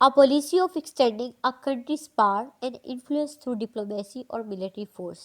A policy of extending a country's power and influence through diplomacy or military force,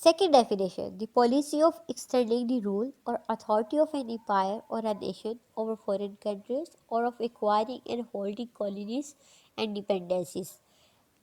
Second definition, the policy of extending the rule or authority of an empire or a nation over foreign countries or of acquiring and holding colonies and dependencies।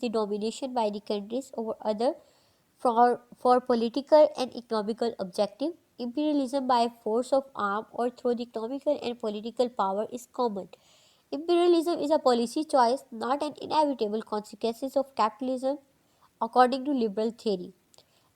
the domination by the countries over other for political and economical objective. Imperialism by force of arm or through the economical and political power is common. Imperialism is a policy choice, not an inevitable consequences of capitalism, according to liberal theory.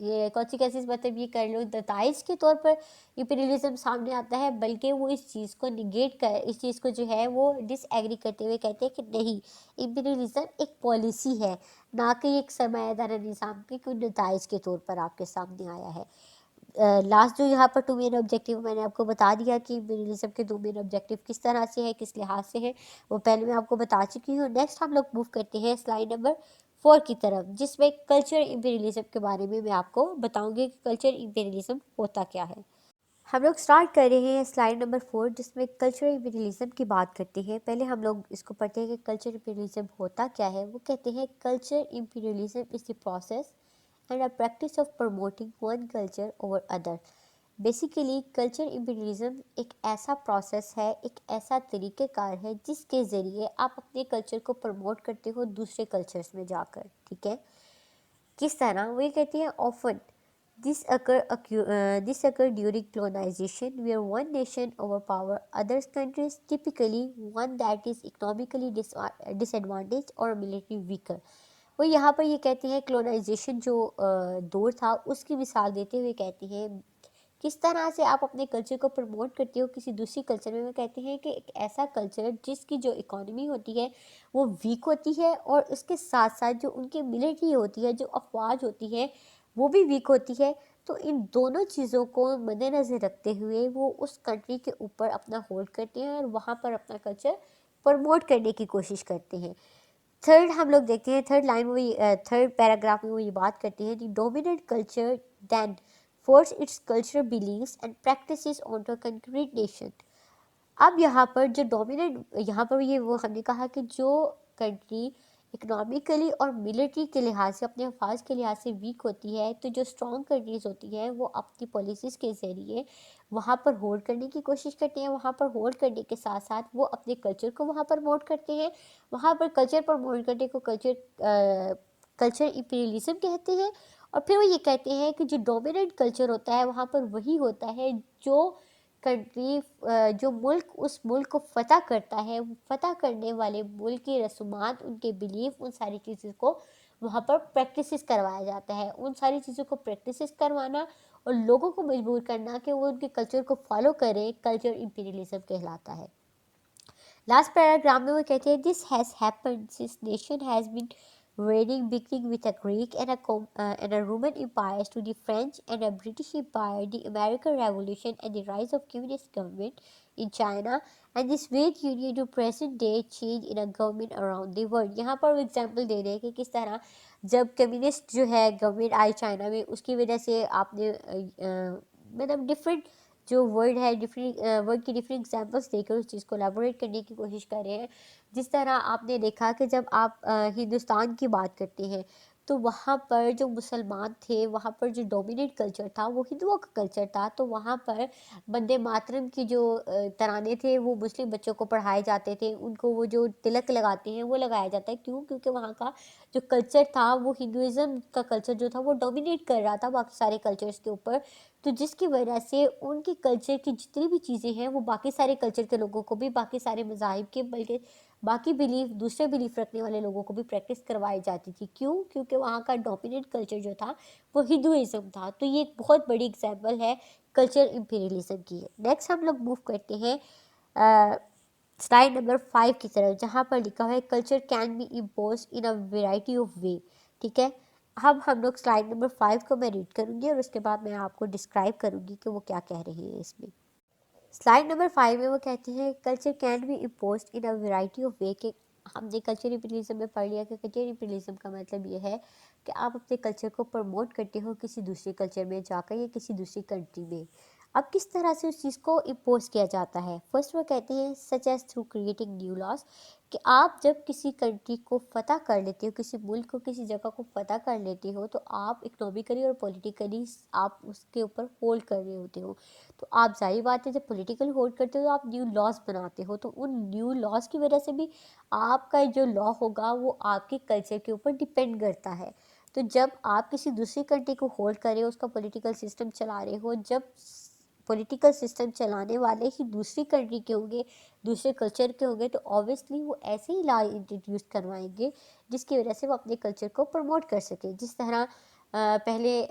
یہ consequences مطلب یہ کر لو نتائج کے طور پر imperialism سامنے آتا ہے، بلکہ وہ اس چیز کو نگیٹ کر، اس چیز کو جو ہے وہ ڈس ایگری کرتے ہوئے کہتے ہیں کہ نہیں، امپیریلزم ایک پالیسی ہے، نہ کہ ایک سرمایہ دارہ نظام کے کوئی نتائج کے طور پر آپ کے سامنے آیا ہے۔ لاسٹ جو یہاں پر 2 مین آبجیکٹیو میں نے آپ کو بتا دیا کہ امپیریلزم کے 2 مین آبجیکٹیو کس طرح سے ہے، کس لحاظ سے ہے، وہ پہلے میں آپ کو بتا چکی ہوں۔ نیکسٹ ہم لوگ موو کرتے ہیں سلائیڈ نمبر 4 کی طرف، جس میں کلچر امپیریلزم کے بارے میں آپ کو بتاؤں گی کہ کلچر امپیریلزم ہوتا کیا ہے۔ ہم لوگ سٹارٹ کر رہے ہیں سلائیڈ نمبر 4، جس میں کلچر امپیریلزم کی بات کرتے ہیں۔ پہلے ہم لوگ اس کو پڑھتے ہیں کہ کلچر امپیریلزم ہوتا کیا ہے۔ وہ کہتے ہیں culture imperialism is the process and a practice of promoting one culture over other۔ Basically culture imperialism ایک ایسا پروسیس ہے، ایک ایسا طریقہ کار ہے جس کے ذریعے آپ اپنے کلچر کو پروموٹ کرتے ہو دوسرے کلچرز میں جا کر، ٹھیک ہے۔ کس طرح؟ وہ یہ کہتے ہیں often this occur during colonization where one nation overpower other countries, typically one that is economically disadvantaged or militarily weaker۔ وہ یہاں پر یہ کہتے ہیں کلونائزیشن جو دور تھا اس کی مثال دیتے ہوئے کہتے ہیں کس طرح سے آپ اپنے کلچر کو پروموٹ کرتے ہو کسی دوسری کلچر میں۔ وہ کہتے ہیں کہ ایک ایسا کلچر جس کی جو اکانومی ہوتی ہے وہ ویک ہوتی ہے، اور اس کے ساتھ ساتھ جو ان کی ملٹری ہوتی ہے، جو افواج ہوتی ہے، وہ بھی ویک ہوتی ہے۔ تو ان دونوں چیزوں کو مد نظر رکھتے ہوئے وہ اس کنٹری کے اوپر اپنا ہولڈ کرتے ہیں اور وہاں پر اپنا کلچر پروموٹ کرنے کی کوشش کرتے ہیں۔ تھرڈ ہم لوگ دیکھتے ہیں، تھرڈ لائن میں تھرڈ پیراگراف میں وہ یہ بات کرتے ہیں، the dominant culture then forces its culture beliefs and practices on to concrete nation. اب یہاں پر جو ڈومیننٹ، یہاں پر یہ وہ ہم نے کہا کہ جو کنٹری اکنامکلی اور ملٹری کے لحاظ سے، اپنے افواج کے لحاظ سے ویک ہوتی ہے، تو جو اسٹرانگ کنٹریز ہوتی ہیں وہ اپنی پالیسیز کے ذریعے وہاں پر ہولڈ کرنے کی کوشش کرتے ہیں۔ وہاں پر ہولڈ کرنے کے ساتھ ساتھ وہ اپنے کلچر کو وہاں پروموٹ کرتے ہیں۔ وہاں پر کلچر پروموٹ کرنے کو کلچر امپیریلزم کہتے ہیں۔ اور پھر وہ یہ کہتے ہیں کہ جو ڈومیننٹ کلچر ہوتا ہے وہاں پر وہی ہوتا ہے جو کنٹری، جو ملک اس ملک کو فتح کرتا ہے، فتح کرنے والے ملک کی رسومات، ان کے بلیف، ان ساری چیزوں کو وہاں پر پریکٹسز کروایا جاتا ہے۔ ان ساری چیزوں کو پریکٹسز کروانا اور لوگوں کو مجبور کرنا کہ وہ ان کے کلچر کو فالو کریں، کلچر امپیریلزم کہلاتا ہے۔ لاسٹ پیراگراف میں وہ کہتے ہیں this has happened since nation has been reigning beginning with a Greek and a Roman empires to the French and a British Empire, the American Revolution and the rise of communist government in China, and this Soviet Union to present day change in a government around the world۔ یہاں پر وہ example دے رہے ہیں کہ کس طرح جب communist جو ہے گورنمنٹ آئی چائنا میں، اس کی وجہ سے آپ نے مطلب ڈفرینٹ جو ورڈ ہے، ڈفرینٹ ورڈ کی ڈفرینٹ ایگزامپلس دے کر اس چیز کو الیبوریٹ کرنے کی کوشش کر رہے ہیں۔ جس طرح آپ نے دیکھا کہ جب آپ ہندوستان کی بات کرتے ہیں تو وہاں پر جو مسلمان تھے، وہاں پر جو ڈومیننٹ کلچر تھا وہ ہندوؤں کا کلچر تھا، تو وہاں پر بندے ماترم کی جو ترانے تھے وہ مسلم بچوں کو پڑھائے جاتے تھے، ان کو وہ جو تلک لگاتے ہیں وہ لگایا جاتا ہے۔ کیوں؟ کیونکہ وہاں کا جو کلچر تھا وہ ہندوازم کا کلچر جو تھا وہ ڈومینیٹ کر رہا تھا باقی سارے کلچرز کے اوپر، تو جس کی وجہ سے ان کی کلچر کی جتنی بھی چیزیں ہیں وہ باقی سارے کلچر کے لوگوں کو بھی، باقی سارے مذاہب کے، بلکہ باقی بلیف، دوسرے بلیف رکھنے والے لوگوں کو بھی پریکٹس کروائی جاتی تھی۔ کیوں؟ کیونکہ وہاں کا ڈومیننٹ کلچر جو تھا وہ ہندوازم تھا۔ تو یہ ایک بہت بڑی ایگزامپل ہے کلچر امپیریلزم کی۔ نیکسٹ ہم لوگ موو کرتے ہیں سلائیڈ نمبر 5 کی طرف، جہاں پر لکھا ہوا ہے culture can be imposed in a variety of way, ٹھیک ہے۔ اب ہم لوگ سلائیڈ نمبر 5 کو میں ریڈ کروں گی اور اس کے بعد میں آپ کو ڈسکرائب کروں گی کہ وہ کیا کہہ رہے ہیں اس میں۔ سلائیڈ نمبر 5 میں وہ کہتے ہیں culture can be imposed in a variety of way, کہ ہم نے کلچر امپیریلزم میں پڑھ لیا کہ کلچر امپیریلزم کا مطلب یہ ہے کہ آپ اپنے کلچر کو پروموٹ کرتے ہو کسی دوسرے کلچر میں جا کر یا کسی دوسری کنٹری میں۔ اب کس طرح سے اس چیز کو امپوز کیا جاتا ہے؟ فرسٹ وہ کہتے ہیں such as through creating new laws, کہ آپ جب کسی کنٹری کو فتح کر لیتے ہو، کسی ملک کو، کسی جگہ کو فتح کر لیتے ہو، تو آپ اکنامکلی اور پولیٹیکلی آپ اس کے اوپر ہولڈ کر رہے ہوتے ہو۔ تو آپ ظاہر بات ہے جب پولیٹیکل ہولڈ کرتے ہو تو آپ نیو لاز بناتے ہو، تو ان نیو لاز کی وجہ سے بھی آپ کا جو لا ہوگا وہ آپ کے کلچر کے اوپر ڈیپینڈ کرتا ہے۔ تو جب آپ کسی دوسری کنٹری کو ہولڈ کر رہے ہو، اس کا پولیٹیکل سسٹم چلا رہے ہو، جب پولیٹیکل سسٹم چلانے والے ہی دوسری کنٹری کے ہوں گے، دوسرے کلچر کے ہوں گے، تو اوبیسلی وہ ایسے ہی لا انٹروڈیوس کروائیں گے جس کی وجہ سے وہ اپنے کلچر کو پروموٹ کر سکے۔ جس طرح پہلے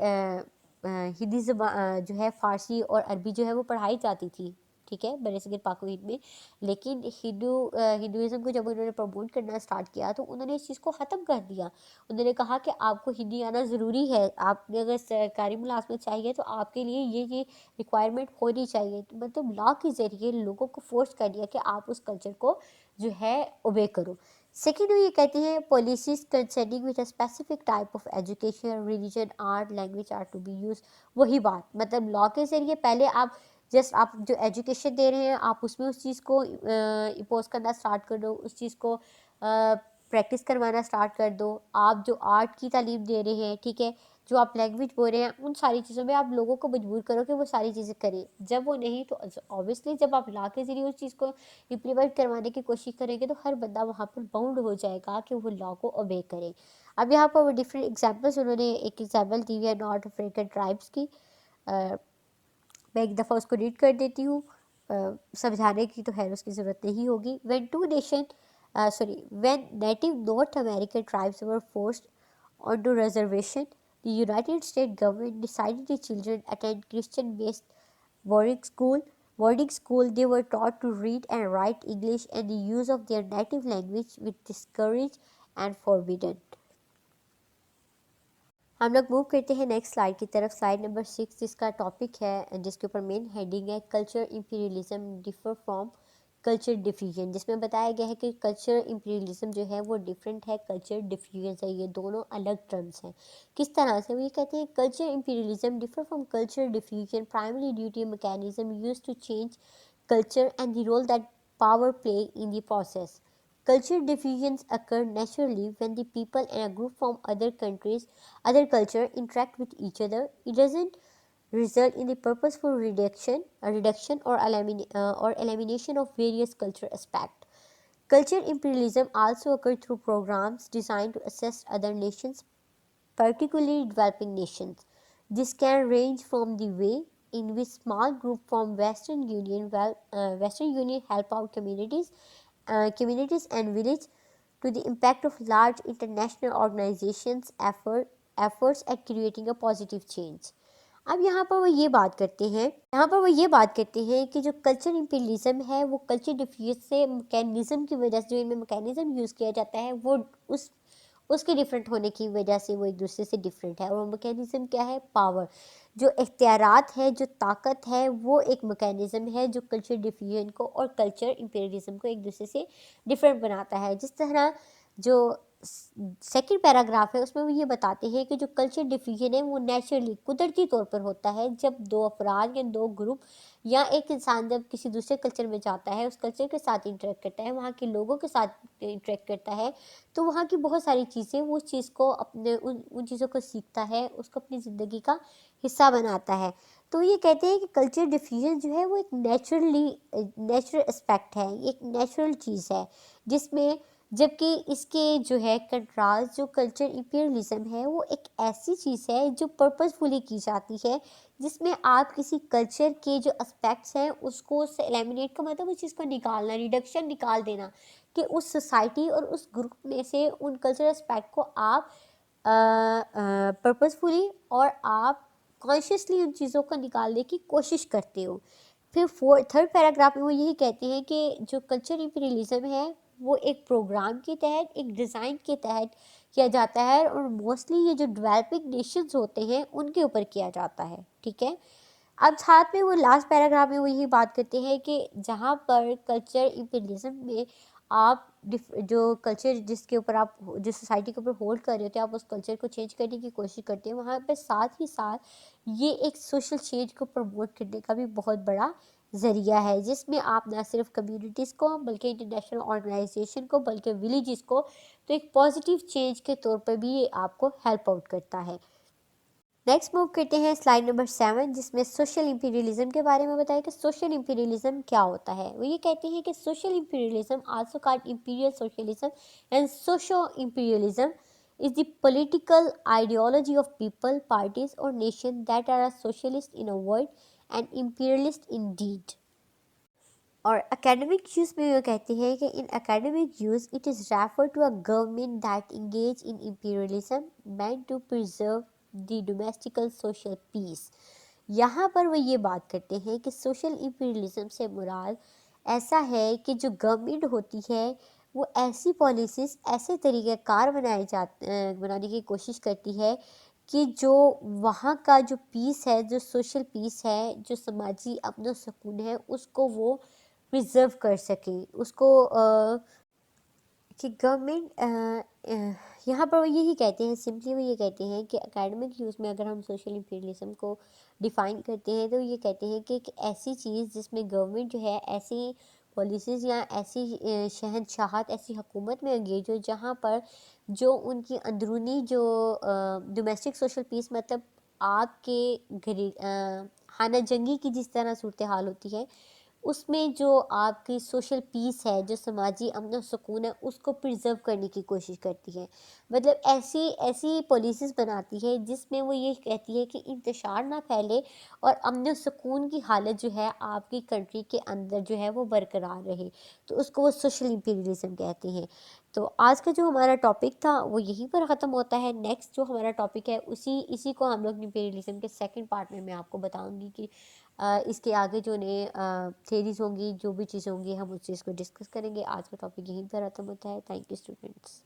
ہندی زبان جو ہے فارسی اور عربی جو ہے وہ پڑھائی جاتی تھی، ٹھیک ہے، برصغیر پاک و ہند میں، لیکن ہندوازم کو جب انہوں نے پروموٹ کرنا اسٹارٹ کیا تو انہوں نے اس چیز کو ختم کر دیا. انہوں نے کہا کہ آپ کو ہندی آنا ضروری ہے، آپ نے اگر سرکاری ملازمت چاہیے تو آپ کے لیے یہ ریکوائرمنٹ ہونی چاہیے. مطلب لا کے ذریعے لوگوں کو فورس کر دیا کہ آپ اس کلچر کو جو ہے اوبے کرو. سیکنڈ وہ یہ کہتی ہیں policies concerning with a specific type of education religion art language are to be use. وہی بات، مطلب لا کے ذریعے پہلے آپ جو ایجوکیشن دے رہے ہیں آپ اس میں اس چیز کو امپوز کرنا اسٹارٹ کر دو، اس چیز کو پریکٹس کروانا اسٹارٹ کر دو. آپ جو آرٹ کی تعلیم دے رہے ہیں، ٹھیک ہے، جو آپ لینگویج بول رہے ہیں، ان ساری چیزوں میں آپ لوگوں کو مجبور کرو کہ وہ ساری چیزیں کریں. جب وہ نہیں تو اوبیسلی جب آپ لا کے ذریعے اس چیز کو امپلیمنٹ کروانے کی کوشش کریں گے تو ہر بندہ وہاں پر باؤنڈ ہو جائے گا کہ وہ لا کو اوبے کرے. اب یہاں پر وہ ڈفرینٹ ایگزامپلس انہوں نے ایک ایگزامپل دی ہے نارتھ افریقن ٹرائبس کی. میں ایک دفعہ اس کو ریڈ کر دیتی ہوں، سمجھانے کی تو خیر اس کی ضرورت نہیں ہوگی. when native North American tribes were forced onto reservation, the United States government decided the children attend Christian-based boarding school. They were taught to read and write English and the use of their native language was discouraged and forbidden. ہم لوگ move کرتے ہیں next slide کی طرف، slide number 6، جس کا topic ہے، جس کے اوپر مین ہیڈنگ ہے culture imperialism differ from culture diffusion, جس میں بتایا گیا ہے کہ کلچر امپیریلزم جو ہے وہ ڈفرینٹ ہے، کلچر ڈیفیوژن سے، یہ دونوں الگ ٹرمز ہیں. کس طرح سے؟ وہ یہ کہتے ہیں culture imperialism differ from culture diffusion primary due to mechanism use to change culture and the role that power play in the process. Culture diffusions occur naturally when the people and a group from other culture interact with each other. It doesn't result in the purposeful reduction or elimination of various cultural aspects. Culture imperialism also occurs through programs designed to assess other nations, particularly developing nations. This can range from the way in which small groups from Western Union help out communities and villages to the impact of large international organizations' efforts at creating a positive change. اب یہاں پر وہ یہ بات کرتے ہیں کہ جو کلچر امپیریلزم ہے وہ کلچر ڈیفیوژن سے میکینزم کی وجہ سے، جو ان میں میکینزم یوز کیا جاتا ہے وہ اس کے ڈیفرنٹ ہونے کی وجہ سے وہ ایک دوسرے سے ڈیفرنٹ ہے. اور وہ میکینزم کیا ہے؟ پاور. جو اختیارات ہے، جو طاقت ہے، وہ ایک میکینزم ہے جو کلچر ڈیفیوژن کو اور کلچر امپیریلزم کو ایک دوسرے سے ڈیفرنٹ بناتا ہے. جس طرح جو سیکنڈ پیراگراف ہے اس میں وہ یہ بتاتے ہیں کہ جو کلچر ڈیفیوژن ہے وہ نیچرلی قدرتی طور پر ہوتا ہے جب دو افراد یا دو گروپ یا ایک انسان جب کسی دوسرے کلچر میں جاتا ہے، اس کلچر کے ساتھ انٹریکٹ کرتا ہے، وہاں کے لوگوں کے ساتھ انٹریکٹ کرتا ہے، تو وہاں کی بہت ساری چیزیں وہ اس چیز کو ان چیزوں کو سیکھتا ہے، اس کو اپنی زندگی کا حصہ بناتا ہے. تو یہ کہتے ہیں کہ کلچر ڈیفیوژن جو ہے وہ ایک نیچرل اسپیکٹ ہے، ایک نیچرل چیز ہے، جس میں جبکہ اس کے جو ہے کنٹراسٹ جو کلچر امپیریلزم ہے وہ ایک ایسی چیز ہے جو پرپزفلی کی جاتی ہے، جس میں آپ کسی کلچر کے جو اسپیکٹس ہیں اس کو ایلیمینیٹ کا مطلب اس چیز کو نکالنا، ریڈکشن نکال دینا، کہ اس سوسائٹی اور اس گروپ میں سے ان کلچر اسپیکٹ کو آپ پرپزفلی اور آپ کانشیسلی ان چیزوں کو نکالنے کی کوشش کرتے ہو. پھر تھرڈ پیراگراف میں وہ یہی کہتے ہیں کہ جو کلچر امپیریلزم ہے وہ ایک پروگرام کے تحت، ایک ڈیزائن کے تحت کیا جاتا ہے، اور موسٹلی یہ جو ڈیولپنگ نیشنز ہوتے ہیں ان کے اوپر کیا جاتا ہے. ٹھیک ہے، اب ساتھ میں وہ لاسٹ پیراگراف میں وہ یہی بات کرتے ہیں کہ جہاں پر کلچر امپیریلزم میں آپ جو کلچر جس کے اوپر آپ جس سوسائٹی کے اوپر ہولڈ کر رہے ہوتے ہیں آپ اس کلچر کو چینج کرنے کی کوشش کرتے ہیں، وہاں پہ ساتھ ہی ساتھ یہ ایک سوشل چینج کو پروموٹ کرنے کا بھی بہت بڑا ذریعہ ہے، جس میں آپ نہ صرف کمیونٹیز کو بلکہ انٹرنیشنل آرگنائزیشن کو بلکہ ولیجز کو تو ایک پازیٹیو چینج کے طور پر بھی یہ آپ کو ہیلپ آؤٹ کرتا ہے. نیکسٹ موو کرتے ہیں سلائڈ نمبر 7، جس میں سوشل امپیریلزم کے بارے میں بتایا کہ سوشل امپیریلزم کیا ہوتا ہے. وہ یہ کہتے ہیں کہ social imperialism also called Imperial socialism and socio imperialism is the political ideology of people, parties or nations that are socialist in a word and imperialist in deed. اور اکیڈمک یوز میں یہ کہتے ہیں کہ in academic use it is referred to a government that engage in imperialism meant to preserve the domestical social peace. یہاں پر وہ یہ بات کرتے ہیں کہ سوشل امپیریلزم سے مراد ایسا ہے کہ جو گورنمنٹ ہوتی ہے وہ ایسی پالیسیز، ایسے طریقہ کار بنانے کی کوشش کرتی ہے کہ جو وہاں کا جو پیس ہے، جو سوشل پیس ہے، جو سماجی امن و سکون ہے، اس کو وہ پریزرو کر سکیں، اس کو کہ گورنمنٹ یہاں پر وہ یہی کہتے ہیں، سمپلی وہ یہ کہتے ہیں کہ اکیڈمک یوز میں اگر ہم سوشل امپیریلزم کو ڈیفائن کرتے ہیں تو یہ کہتے ہیں کہ ایک ایسی چیز جس میں گورنمنٹ جو ہے ایسی پالیسیز یا ایسی شہنشاہت، ایسی حکومت میں انگیج ہو جہاں پر جو ان کی اندرونی جو ڈومیسٹک سوشل پیس، مطلب آپ کے خانہ جنگی کی جس طرح صورتحال ہوتی ہے، اس میں جو آپ کی سوشل پیس ہے، جو سماجی امن و سکون ہے، اس کو پرزرو کرنے کی کوشش کرتی ہے. مطلب ایسی پالیسیز بناتی ہے جس میں وہ یہ کہتی ہے کہ انتشار نہ پھیلے اور امن و سکون کی حالت جو ہے آپ کی کنٹری کے اندر جو ہے وہ برقرار رہے. تو اس کو وہ سوشل امپیریلزم کہتے ہیں. تو آج کا جو ہمارا ٹاپک تھا وہ یہیں پر ختم ہوتا ہے. نیکسٹ جو ہمارا ٹاپک ہے اسی کو ہم لوگ امپیریلزم کے سیکنڈ پارٹ میں آپ کو بتاؤں گی کہ اس کے آگے جو نئے تھیریز ہوں گی، جو بھی چیزیں ہوں گی، ہم اس چیز کو ڈسکس کریں گے. آج کا ٹاپک یہیں پر ختم ہوتا ہے. Thank you students.